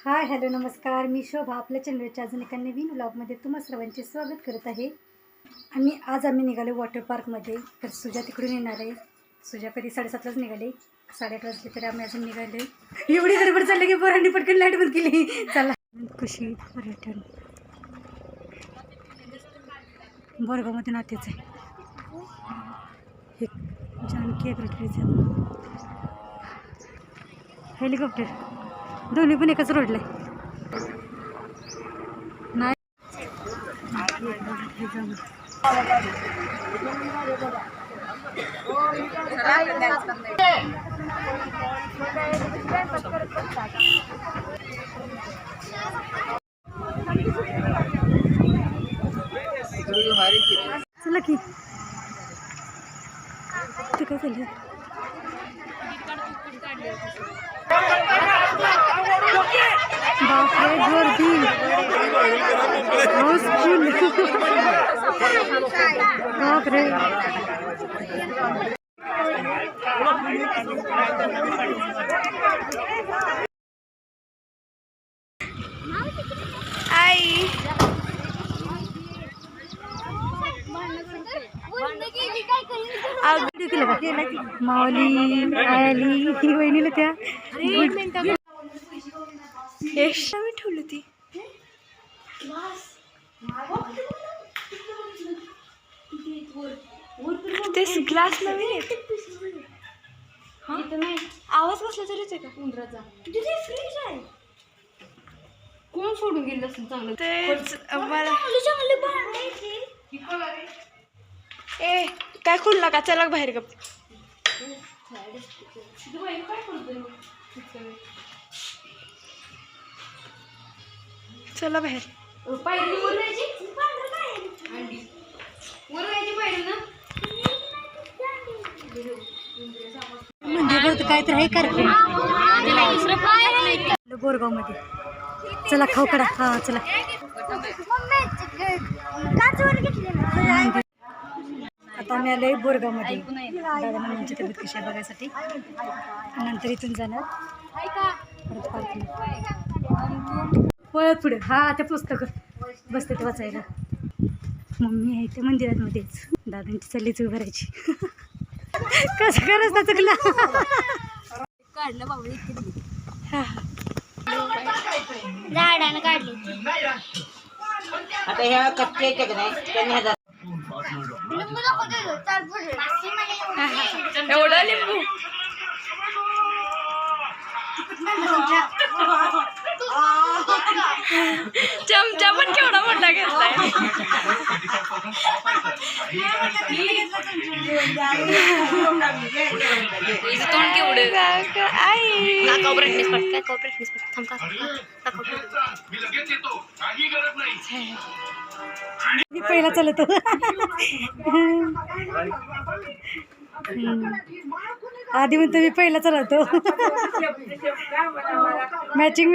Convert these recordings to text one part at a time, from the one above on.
Hi hello नमस्कार, मी शोभा आपल्या चॅनलच्या अजून एका नवीन व्लॉगमध्ये तुम्हा सर्वांचे स्वागत करत आहे. आणि आज आम्ही निघालो वॉटर पार्कमध्ये. तर सुजा तिकडून येणार आहे. सुजा कधी 7:30लाच निघाले, 8:30 वाजले तरी आम्ही अजून निघालो. एवढी गडबड चालली की पोरांनी पटकन लाईट बंद केली. चला खुशी पर्यटन बोरगावमध्ये नातेच आहे. एक जानकी ॲग्रोटरीचं हेलिकॉप्टर, दोन्ही पण एकाच रोडला आहे. नाही चला की ते काय चाललं. बापरे गर्दी, हाऊसफुल. बापरे आई माऊली आली ही वहिनीला त्या मी ठेवली ती तेच ग्लास नवीन आहे. आवाज कसला तरीच आहे का उंदराचा. फ्रीज आहे. कोण सोडून गेलं असेल चांगलं तेच मला. ए काय खोलला का, चला बाहेर गप. चला बाहेर. म्हणजे काय तर आहे कार्यक्रम बोरगाव मध्ये. चला खाऊ कडा. हा चला. आता आम्ही आलोय बोरगाव मध्ये दादा मम्मीची तब्येत कशी आहे बघायसाठी. नंतर इथून जाणार परत पार्किंग. पळत पुढे. हा त्या पुस्तक बसते ते वाचायला. मम्मी आहे त्या मंदिरात मध्येच. दादांची चाललीच उभं राहायची. कसं करायचं ना चुकला. काढलं बाबा झाडानं काढली. आता ह्या कच्चे येते का नाही त्यांनी एवढा लिंबू चमचा पण केवढा मोठा घेतलाय. तोंड केवढं आई मी पहिला चालतो. आधी म्हणतो मी पहिला चालवतो. मॅचिंग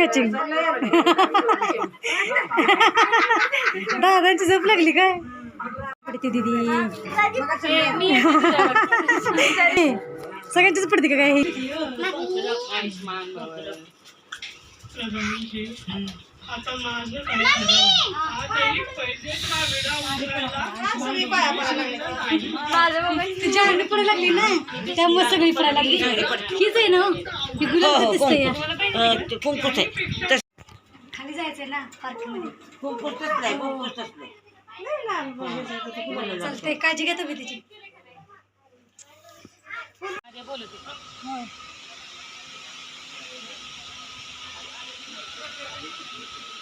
दादांची झोप लागली काय पडते दीदी. सगळ्यांचीच पडते का काय. जाहिरात पडायला लागली ना त्यामुळे सगळी पडायला लागली. हीच आहे ना ही गुलाब दिसतंय. खाली जायचंय ना पार्कमध्ये. चालतंय, काळजी घ्या तुम्ही तिची.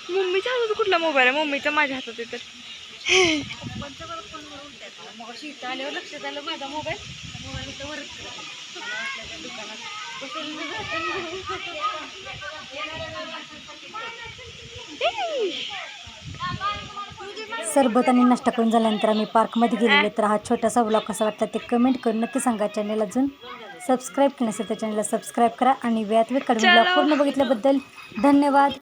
मम्मीच्या हातात कुठला मोबाईल आहे. मम्मीचा माझ्या हातात आहे. तर आल्यावर लक्षात आलं माझा मोबाईल सरबत आणि नाश्ता करून झाल्यानंतर आम्ही पार्कमध्ये गेलेलो. तर हा छोटासा व्लॉग कसा वाटला ते कमेंट करून नक्की सांगा. चॅनल अजून सबस्क्राईब केलं नसेल तर चॅनलला सबस्क्राईब करा. आणि व्यात कडून व्लॉग पूर्ण बघितल्याबद्दल धन्यवाद.